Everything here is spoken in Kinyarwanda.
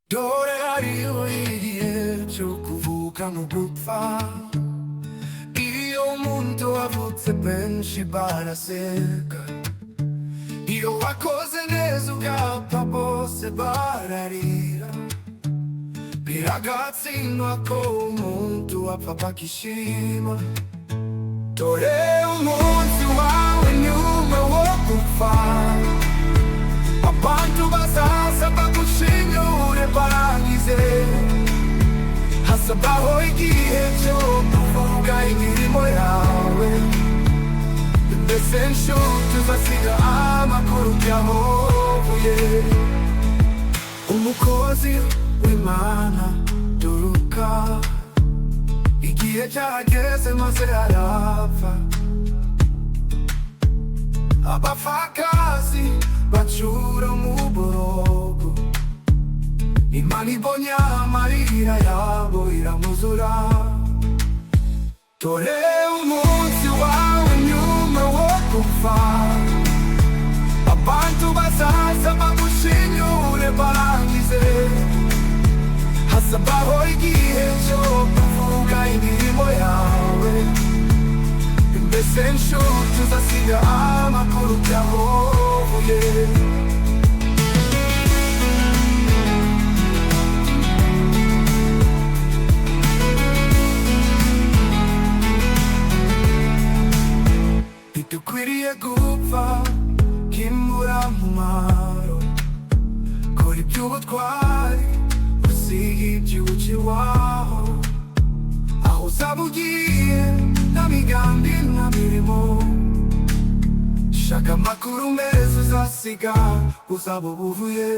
Dore hariho igihe cyo kuvuka no gupfa. Iyo umuntu avutse benshi baraseka, iyo wakoze neza ugapfa bose bararira. Biragatsindwa ko umuntu apfa bakishima. Dore umunsi wawe nyuma wo gupfa, abantu bazaza bagushinyure barangize. Hasabaho igihe cyo kuvuga imirimo yawe, mbese nshuti uzasiga amakuru byahovuye. Umukozi w'Imana duruka, igihe cyageze maze arapfa. Abapfakazi bacura mu borogo, Imana ibonye amarira yabo iramuzura. Dore umunsi wawe nyuma wo gupfa, abantu bazaza bagushinyure barangize. Hasabaho igihe cyo kuvuga imirimo yawe, mbese nshuti uzasiga amakuru byahovuye. Ntidukwiriye gupfa nk'imburamumaro, kora iby'ubutwari usiga iby'ubuci waho. Aho uzaba ugiye nta migambi nta mirimo, shaka amakuru meza uzasiga uzaba ubuvuye.